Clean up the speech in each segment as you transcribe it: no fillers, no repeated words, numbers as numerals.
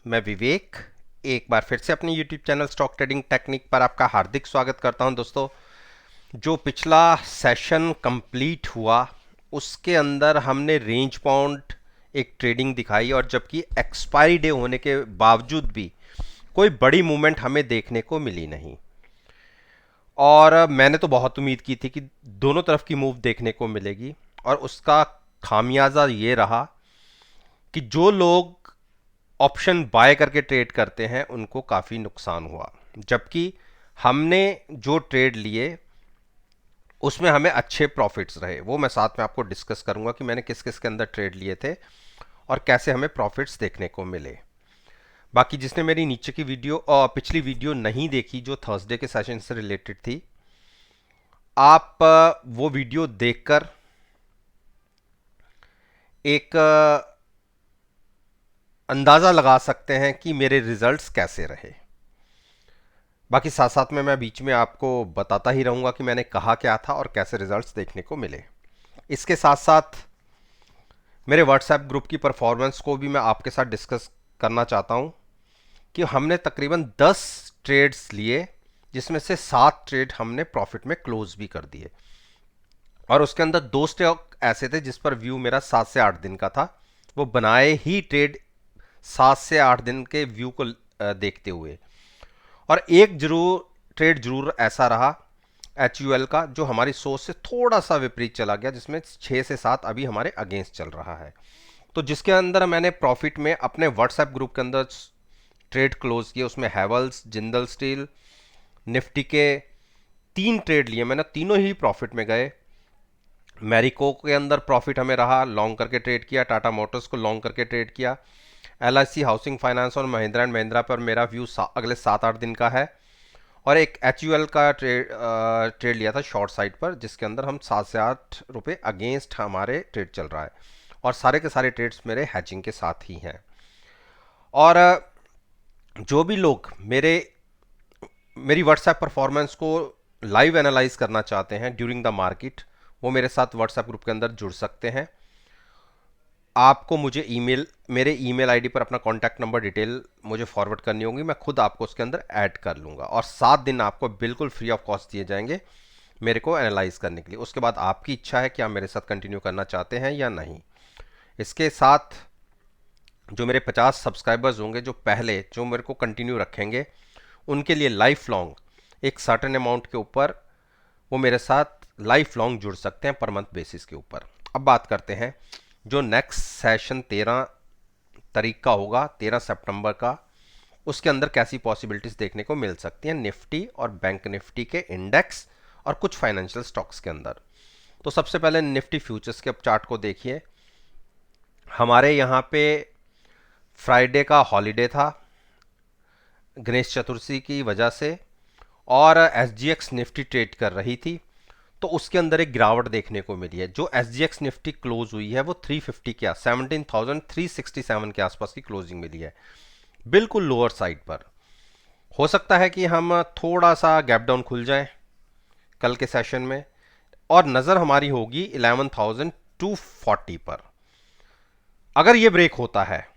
मैं विवेक एक बार फिर से अपने YouTube channel stock trading technique पर आपका हार्दिक स्वागत करता हूं। दोस्तों, जो पिछला सेशन कंप्लीट हुआ उसके अंदर हमने रेंज बाउंड एक ट्रेडिंग दिखाई और जबकि एक्सपायरी डे होने के बावजूद भी कोई बड़ी मूवमेंट हमें देखने को मिली नहीं। और मैंने तो बहुत उम्मीद की थी कि दोनों तरफ की मूव देखने को मिलेगी और उसका खामियाजा ये रहा कि जो लोग ऑप्शन बाय करके ट्रेड करते हैं उनको काफ़ी नुकसान हुआ, जबकि हमने जो ट्रेड लिए उसमें हमें अच्छे प्रॉफिट्स रहे। वो मैं साथ में आपको डिस्कस करूंगा कि मैंने किस किस के अंदर ट्रेड लिए थे और कैसे हमें प्रॉफिट्स देखने को मिले। बाकी जिसने मेरी नीचे की वीडियो और पिछली वीडियो नहीं देखी जो थर्सडे के सेशन से रिलेटेड थी, आप वो वीडियो देखकर एक अंदाज़ा लगा सकते हैं कि मेरे रिजल्ट्स कैसे रहे। बाकी साथ साथ में मैं बीच में आपको बताता ही रहूँगा कि मैंने कहा क्या था और कैसे रिजल्ट्स देखने को मिले। इसके साथ साथ मेरे व्हाट्सएप ग्रुप की परफॉर्मेंस को भी मैं आपके साथ डिस्कस करना चाहता हूँ कि हमने तकरीबन 10 ट्रेड्स लिए जिसमें से 7 ट्रेड हमने प्रॉफिट में क्लोज भी कर दिए और उसके अंदर 2 स्टॉक ऐसे थे जिस पर व्यू मेरा 7 से 8 दिन का था। वो बनाए ही ट्रेड 7 से 8 दिन के व्यू को देखते हुए, और एक जरूर ट्रेड जरूर ऐसा रहा HUL का जो हमारी सोच से थोड़ा सा विपरीत चला गया, जिसमें 6 से 7 अभी हमारे अगेंस्ट चल रहा है। तो जिसके अंदर मैंने प्रॉफिट में अपने व्हाट्सएप ग्रुप के अंदर ट्रेड क्लोज किए, उसमें हैवल्स, जिंदल स्टील, निफ्टी के 3 ट्रेड लिए मैंने, तीनों ही प्रॉफिट में गए। मैरिको के अंदर प्रॉफिट हमें रहा, लॉन्ग करके ट्रेड किया। टाटा मोटर्स को लॉन्ग करके ट्रेड किया। LIC हाउसिंग फाइनेंस और महिंद्रा एंड महिंद्रा पर मेरा व्यू अगले 7-8 दिन का है। और एक HUL का ट्रेड लिया था शॉर्ट साइड पर, जिसके अंदर हम 7 से 8 रुपये अगेंस्ट हमारे ट्रेड चल रहा है और सारे के सारे ट्रेड्स मेरे हैचिंग के साथ ही हैं। और जो भी लोग मेरी व्हाट्सएप परफॉर्मेंस को लाइव एनालाइज करना चाहते हैं ड्यूरिंग द मार्केट, वो मेरे साथ व्हाट्सएप ग्रुप के अंदर जुड़ सकते हैं। आपको मेरे ईमेल आईडी पर अपना कॉन्टैक्ट नंबर डिटेल मुझे फॉरवर्ड करनी होगी, मैं खुद आपको उसके अंदर ऐड कर लूँगा और 7 दिन आपको बिल्कुल फ्री ऑफ कॉस्ट दिए जाएंगे मेरे को एनालाइज करने के लिए। उसके बाद आपकी इच्छा है कि आप मेरे साथ कंटिन्यू करना चाहते हैं या नहीं। इसके साथ जो मेरे 50 सब्सक्राइबर्स होंगे जो मेरे को कंटिन्यू रखेंगे, उनके लिए लाइफ लॉन्ग एक सर्टेन अमाउंट के ऊपर वो मेरे साथ लाइफ लॉन्ग जुड़ सकते हैं पर मंथ बेसिस के ऊपर। अब बात करते हैं जो नेक्स्ट सेशन 13 तारीख का होगा, 13 सितंबर का, उसके अंदर कैसी पॉसिबिलिटीज देखने को मिल सकती हैं निफ्टी और बैंक निफ्टी के इंडेक्स और कुछ फाइनेंशियल स्टॉक्स के अंदर। तो सबसे पहले निफ्टी फ्यूचर्स के अब चार्ट को देखिए। हमारे यहाँ पे फ्राइडे का हॉलीडे था गणेश चतुर्थी की वजह से, और SGX निफ्टी ट्रेड कर रही थी, तो उसके अंदर एक गिरावट देखने को मिली है। जो SGX निफ्टी क्लोज हुई है वो 350 के 17,367 के आसपास की क्लोजिंग मिली है, बिल्कुल लोअर साइड पर। हो सकता है कि हम थोड़ा सा गैप डाउन खुल जाए कल के सेशन में और नज़र हमारी होगी 11,240 पर। अगर ये ब्रेक होता है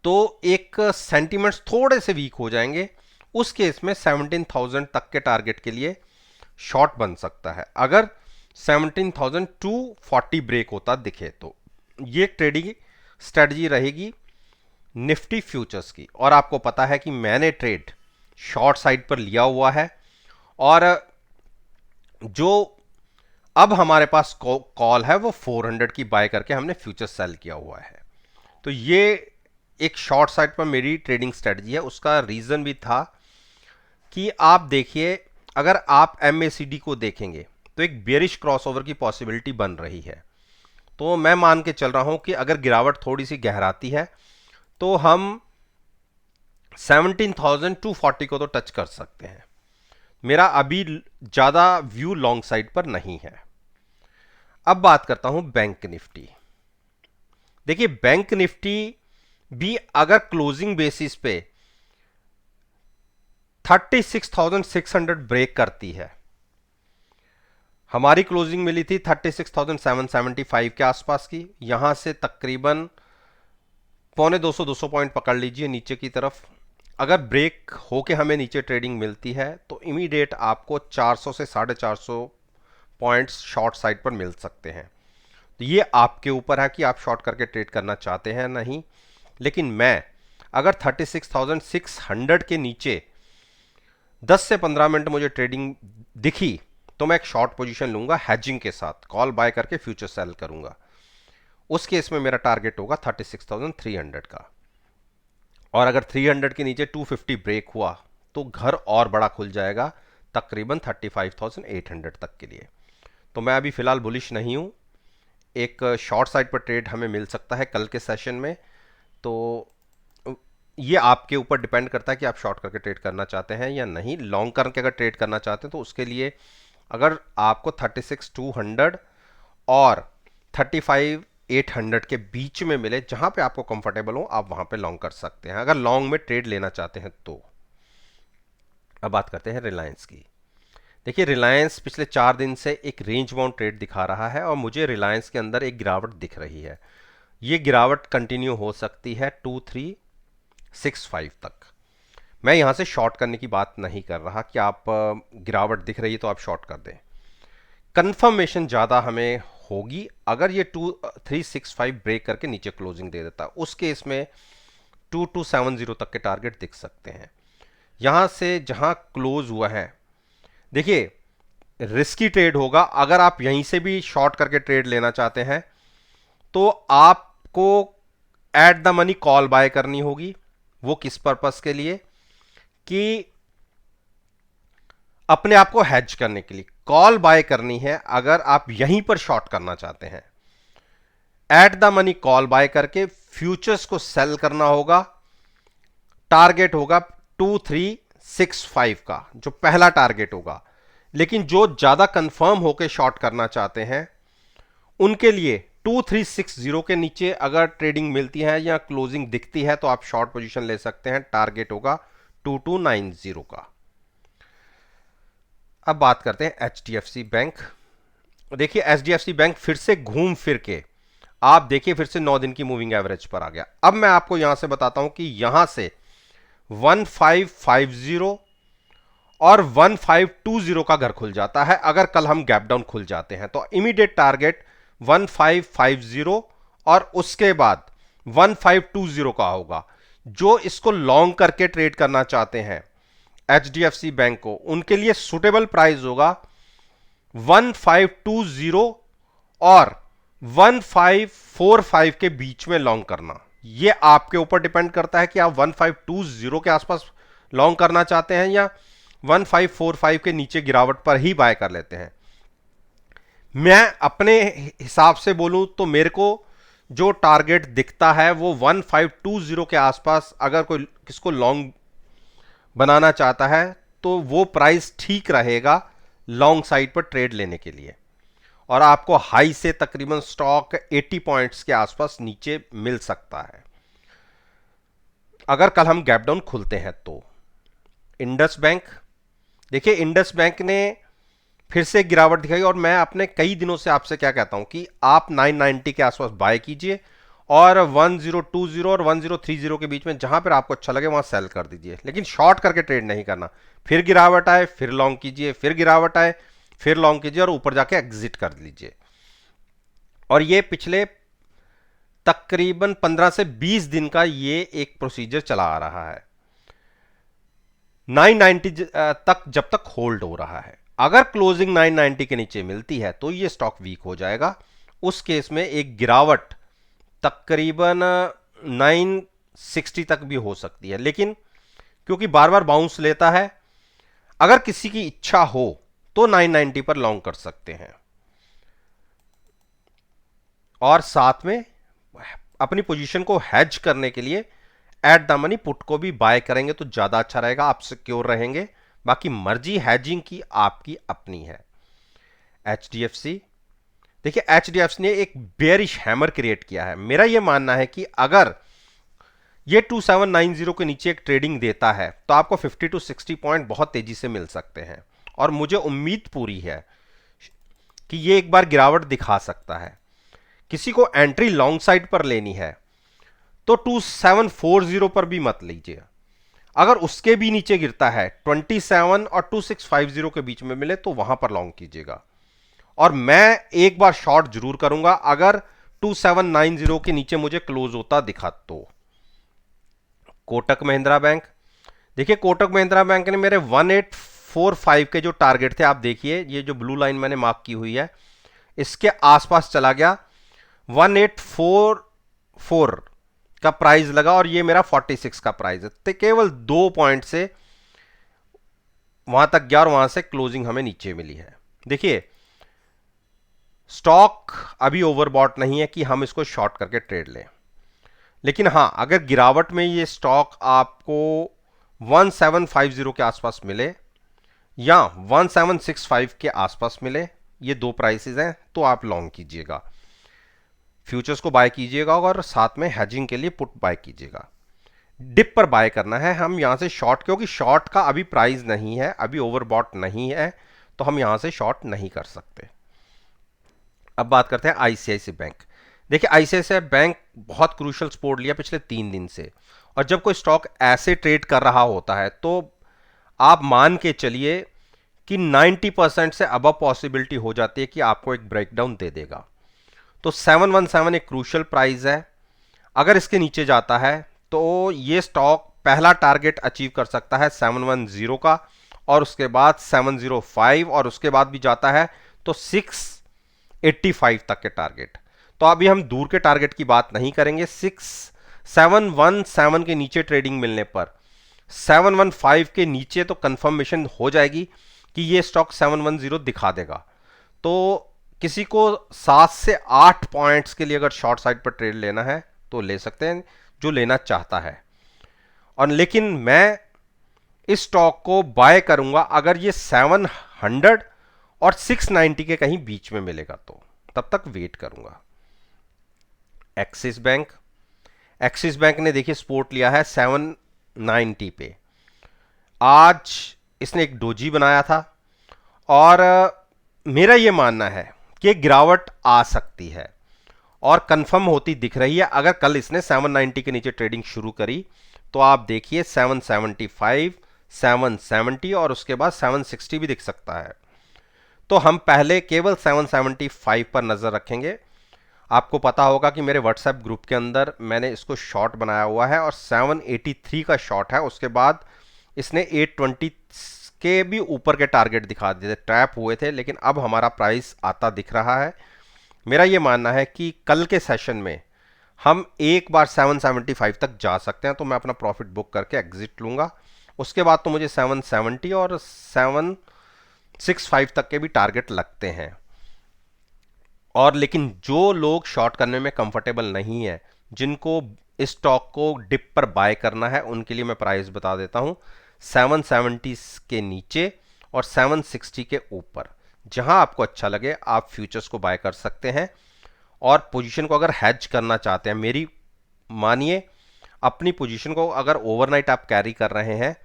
तो एक सेंटिमेंट्स थोड़े से वीक हो जाएंगे, उस केस में 17,000 तक के टारगेट के लिए शॉर्ट बन सकता है। अगर 17,240 ब्रेक होता दिखे तो ये ट्रेडिंग स्ट्रेटजी रहेगी निफ्टी फ्यूचर्स की। और आपको पता है कि मैंने ट्रेड शॉर्ट साइड पर लिया हुआ है और जो अब हमारे पास कॉल है वो 400 की बाय करके हमने फ्यूचर सेल किया हुआ है। तो ये एक शॉर्ट साइड पर मेरी ट्रेडिंग स्ट्रेटजी है। उसका रीज़न भी था कि आप देखिए, अगर आप MACD को देखेंगे तो एक बेरिश क्रॉसओवर की पॉसिबिलिटी बन रही है। तो मैं मान के चल रहा हूं कि अगर गिरावट थोड़ी सी गहराती है तो हम 17,240 को तो टच कर सकते हैं। मेरा अभी ज़्यादा व्यू लॉन्ग साइड पर नहीं है। अब बात करता हूं बैंक निफ्टी। देखिए, बैंक निफ्टी भी अगर क्लोजिंग बेसिस पे 36,600 ब्रेक करती है, हमारी क्लोजिंग मिली थी 36,775 के आसपास की, यहां से तकरीबन पौने 200 पॉइंट पकड़ लीजिए नीचे की तरफ। अगर ब्रेक होके हमें नीचे ट्रेडिंग मिलती है तो इमीडिएट आपको 400 से 450 पॉइंट्स शॉर्ट साइड पर मिल सकते हैं। तो ये आपके ऊपर है कि आप शॉर्ट करके ट्रेड करना चाहते हैं नहीं। लेकिन मैं अगर 36,600 के नीचे 10 से 15 मिनट मुझे ट्रेडिंग दिखी तो मैं एक शॉर्ट पोजीशन लूंगा हेजिंग के साथ, कॉल बाय करके फ्यूचर सेल करूंगा। उस केस में मेरा टारगेट होगा 36,300 का। और अगर 300 के नीचे 250 ब्रेक हुआ तो घर और बड़ा खुल जाएगा तकरीबन 35,800 तक के लिए। तो मैं अभी फिलहाल बुलिश नहीं हूं। एक शॉर्ट साइड पर ट्रेड हमें मिल सकता है कल के सेशन में। तो ये आपके ऊपर डिपेंड करता है कि आप शॉर्ट करके ट्रेड करना चाहते हैं या नहीं। लॉन्ग टर्म के अगर ट्रेड करना चाहते हैं तो उसके लिए अगर आपको 36,200 और 35,800 के बीच में मिले, जहां पे आपको कंफर्टेबल हो, आप वहां पे लॉन्ग कर सकते हैं अगर लॉन्ग में ट्रेड लेना चाहते हैं तो। अब बात करते हैं रिलायंस की। देखिए रिलायंस पिछले 4 दिन से एक रेंज बाउंड ट्रेड दिखा रहा है और मुझे रिलायंस के अंदर एक गिरावट दिख रही है। ये गिरावट कंटिन्यू हो सकती है 2365 तक। मैं यहां से शॉर्ट करने की बात नहीं कर रहा कि आप गिरावट दिख रही है तो आप शॉर्ट कर दें। कंफर्मेशन ज़्यादा हमें होगी अगर ये 2365 ब्रेक करके नीचे क्लोजिंग दे देता है। उस केस में 2270 तक के टारगेट दिख सकते हैं। यहां से जहां क्लोज हुआ है, देखिए रिस्की ट्रेड होगा। अगर आप यहीं से भी शॉर्ट करके ट्रेड लेना चाहते हैं तो आपको at the money call buy करनी होगी। वो किस पर्पस के लिए? कि अपने आप को हेज करने के लिए कॉल बाय करनी है। अगर आप यहीं पर शॉर्ट करना चाहते हैं, at the money call buy करके फ्यूचर्स को सेल करना होगा। टारगेट होगा 2365 का, जो पहला टारगेट होगा। लेकिन जो ज्यादा कंफर्म होकर शॉर्ट करना चाहते हैं उनके लिए 2360 के नीचे अगर ट्रेडिंग मिलती है या क्लोजिंग दिखती है तो आप शॉर्ट पोजीशन ले सकते हैं। टारगेट होगा 2290 का। अब बात करते हैं एचडीएफसी बैंक। देखिए एचडीएफसी बैंक फिर से घूम फिर के, आप देखिए फिर से 9 दिन की मूविंग एवरेज पर आ गया। अब मैं आपको यहां से बताता हूं कि यहां से 1550 और 1520 का घर खुल जाता है अगर कल हम गैप डाउन खुल जाते हैं तो इमीडिएट टारगेट 1550 और उसके बाद 1520 का होगा। जो इसको लॉन्ग करके ट्रेड करना चाहते हैं एचडीएफसी बैंक को, उनके लिए सुटेबल प्राइस होगा 1520 और 1545 के बीच में लॉन्ग करना। यह आपके ऊपर डिपेंड करता है कि आप 1520 के आसपास लॉन्ग करना चाहते हैं या 1545 के नीचे गिरावट पर ही बाय कर लेते हैं। मैं अपने हिसाब से बोलूं तो मेरे को जो टारगेट दिखता है वो 1520 के आसपास, अगर कोई किसको लॉन्ग बनाना चाहता है तो वो प्राइस ठीक रहेगा लॉन्ग साइड पर ट्रेड लेने के लिए। और आपको हाई से तकरीबन स्टॉक 80 पॉइंट्स के आसपास नीचे मिल सकता है अगर कल हम गैप डाउन खुलते हैं तो। इंडस बैंक, देखिए इंडस बैंक ने फिर से गिरावट दिखाई और मैं अपने कई दिनों से आपसे क्या कहता हूं कि आप 990 के आसपास बाय कीजिए और 1020 और 1030 के बीच में जहां पर आपको अच्छा लगे वहां सेल कर दीजिए। लेकिन शॉर्ट करके ट्रेड नहीं करना। फिर गिरावट आए फिर लॉन्ग कीजिए, फिर गिरावट आए फिर लॉन्ग कीजिए और ऊपर जाके एग्जिट कर लीजिए। और ये पिछले तकरीबन 15 से 20 दिन का ये एक प्रोसीजर चला आ रहा है। 990 तक जब तक होल्ड हो रहा है, अगर क्लोजिंग 990 के नीचे मिलती है तो ये स्टॉक वीक हो जाएगा। उस केस में एक गिरावट तकरीबन 960 तक भी हो सकती है। लेकिन क्योंकि बार बार बाउंस लेता है, अगर किसी की इच्छा हो तो 990 पर लॉन्ग कर सकते हैं और साथ में अपनी पोजीशन को हेज करने के लिए एट द मनी पुट को भी बाय करेंगे तो ज्यादा अच्छा रहेगा, आप सिक्योर रहेंगे। बाकी मर्जी हेजिंग की आपकी अपनी है। एचडीएफसी, देखिए एचडीएफसी ने एक बेयरिश हैमर क्रिएट किया है। मेरा यह मानना है कि अगर ये 2790 के नीचे एक ट्रेडिंग देता है तो आपको 50 to 60 पॉइंट बहुत तेजी से मिल सकते हैं और मुझे उम्मीद पूरी है कि ये एक बार गिरावट दिखा सकता है। किसी को एंट्री लॉन्ग साइड पर लेनी है तो 2740 पर भी मत लीजिए। अगर उसके भी नीचे गिरता है 27 और 2650 के बीच में मिले तो वहां पर लॉन्ग कीजिएगा। और मैं एक बार शॉर्ट जरूर करूंगा अगर 2790 के नीचे मुझे क्लोज होता दिखा तो। कोटक महिंद्रा बैंक, देखिए कोटक महिंद्रा बैंक ने मेरे 1845 के जो टारगेट थे, आप देखिए ये जो ब्लू लाइन मैंने मार्क की हुई है इसके आसपास चला गया, 1844 का प्राइस लगा और ये मेरा 46 का प्राइस है। तो केवल 2 पॉइंट से वहां तक गया और वहां से क्लोजिंग हमें नीचे मिली है। देखिए स्टॉक अभी ओवरबॉट नहीं है कि हम इसको शॉर्ट करके ट्रेड लें, लेकिन हां अगर गिरावट में ये स्टॉक आपको 1750 के आसपास मिले या 1765 के आसपास मिले, ये दो प्राइसेस हैं, तो आप लॉन्ग कीजिएगा, फ्यूचर्स को बाय कीजिएगा और साथ में हेजिंग के लिए पुट बाय कीजिएगा। डिप पर बाय करना है हम यहां से शॉर्ट, क्योंकि शॉर्ट का अभी प्राइस नहीं है, अभी ओवरबॉट नहीं है, तो हम यहां से शॉर्ट नहीं कर सकते। अब बात करते हैं आईसीआईसी बैंक। देखिए आईसीआईसी बैंक बहुत क्रूशियल सपोर्ट लिया पिछले 3 दिन से, और जब कोई स्टॉक ऐसे ट्रेड कर रहा होता है तो आप मान के चलिए कि 90% से अबव पॉसिबिलिटी हो जाती है कि आपको एक ब्रेकडाउन दे देगा। तो 717 एक क्रूशियल प्राइस है, अगर इसके नीचे जाता है तो ये स्टॉक पहला टारगेट अचीव कर सकता है 710 का, और उसके बाद 705, और उसके बाद भी जाता है तो 685 तक के टारगेट। तो अभी हम दूर के टारगेट की बात नहीं करेंगे। 717 के नीचे ट्रेडिंग मिलने पर 715 के नीचे तो कंफर्मेशन हो जाएगी कि ये स्टॉक 710 दिखा देगा। तो किसी को 7 से 8 पॉइंट्स के लिए अगर शॉर्ट साइड पर ट्रेड लेना है तो ले सकते हैं, जो लेना चाहता है। और लेकिन मैं इस स्टॉक को बाय करूंगा अगर ये 700 और 690 के कहीं बीच में मिलेगा, तो तब तक वेट करूंगा। एक्सिस बैंक, एक्सिस बैंक ने देखिए सपोर्ट लिया है 790 पे। आज इसने एक डोजी बनाया था और मेरा यह मानना है कि गिरावट आ सकती है और कंफर्म होती दिख रही है। अगर कल इसने 790 के नीचे ट्रेडिंग शुरू करी तो आप देखिए 775, 770 और उसके बाद 760 भी दिख सकता है। तो हम पहले केवल 775 पर नजर रखेंगे। आपको पता होगा कि मेरे व्हाट्सएप ग्रुप के अंदर मैंने इसको शॉर्ट बनाया हुआ है और 783 का शॉर्ट है। उसके बाद इसने 820 के भी ऊपर के टारगेट दिखा दिए थे, ट्रैप हुए थे, लेकिन अब हमारा प्राइस आता दिख रहा है। मेरा ये मानना है कि कल के सेशन में हम एक बार 775 तक जा सकते हैं, तो मैं अपना प्रॉफिट बुक करके एग्जिट लूंगा। उसके बाद तो मुझे 770 और 765 तक के भी टारगेट लगते हैं। और लेकिन जो लोग शॉर्ट करने में कंफर्टेबल नहीं है, जिनको इस स्टॉक को डिप पर बाय करना है, उनके लिए मैं प्राइस बता देता हूं 770 के नीचे और 760 के ऊपर। जहां आपको अच्छा लगे आप फ्यूचर्स को बाय कर सकते हैं। और पोजीशन को अगर हैज करना चाहते हैं, मेरी मानिए अपनी पोजीशन को अगर ओवरनाइट आप कैरी कर रहे हैं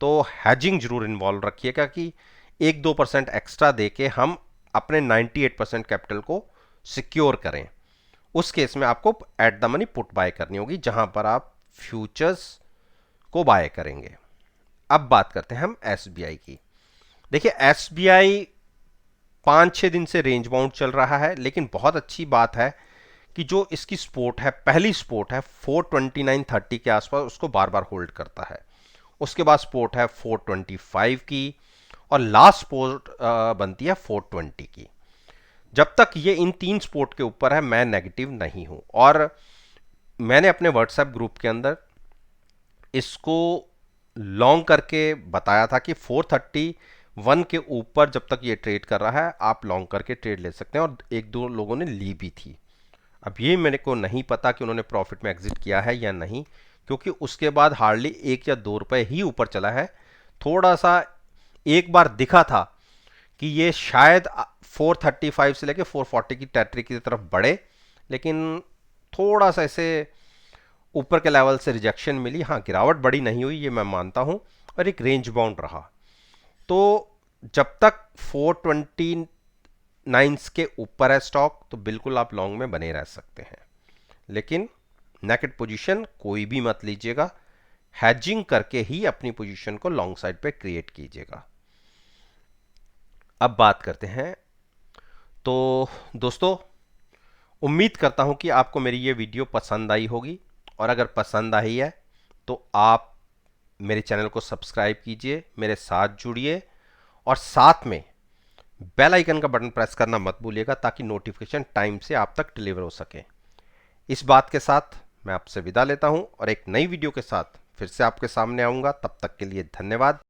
तो हैजिंग जरूर इन्वॉल्व रखिएगा कि 1-2% एक्स्ट्रा देके हम अपने 98% कैपिटल को सिक्योर करें। उस केस में आपको at the money put buy करनी होगी, जहां पर आप फ्यूचर्स को बाय करेंगे। अब बात करते हैं हम एसबीआई की। देखिए एसबीआई 5-6 दिन से रेंज बाउंड चल रहा है, लेकिन बहुत अच्छी बात है कि जो इसकी सपोर्ट है, पहली सपोर्ट है 429.30 के आसपास, उसको बार बार होल्ड करता है। उसके बाद सपोर्ट है 425 की और लास्ट सपोर्ट बनती है 420 की। जब तक ये इन 3 सपोर्ट के ऊपर है मैं नेगेटिव नहीं हूं। और मैंने अपने व्हाट्सएप ग्रुप के अंदर इसको लॉन्ग करके बताया था कि 431 के ऊपर जब तक ये ट्रेड कर रहा है आप लॉन्ग करके ट्रेड ले सकते हैं, और 1-2 लोगों ने ली भी थी। अब ये मेरे को नहीं पता कि उन्होंने प्रॉफिट में एग्जिट किया है या नहीं, क्योंकि उसके बाद हार्डली 1 या 2 रुपए ही ऊपर चला है। थोड़ा सा एक बार दिखा था कि ये शायद 435 से लेके 440 की टेरिटरी की तरफ बढ़े, लेकिन थोड़ा सा इसे ऊपर के लेवल से रिजेक्शन मिली। हाँ गिरावट बड़ी नहीं हुई ये मैं मानता हूं, और एक रेंज बाउंड रहा। तो जब तक 429 के ऊपर है स्टॉक तो बिल्कुल आप लॉन्ग में बने रह सकते हैं, लेकिन नेकेड पोजीशन कोई भी मत लीजिएगा, हैजिंग करके ही अपनी पोजीशन को लॉन्ग साइड पे क्रिएट कीजिएगा। अब बात करते हैं। तो दोस्तों, उम्मीद करता हूं कि आपको मेरी ये वीडियो पसंद आई होगी, और अगर पसंद आई है तो आप मेरे चैनल को सब्सक्राइब कीजिए, मेरे साथ जुड़िए, और साथ में बेल आइकन का बटन प्रेस करना मत भूलिएगा ताकि नोटिफिकेशन टाइम से आप तक डिलीवर हो सके। इस बात के साथ मैं आपसे विदा लेता हूं और एक नई वीडियो के साथ फिर से आपके सामने आऊंगा। तब तक के लिए धन्यवाद।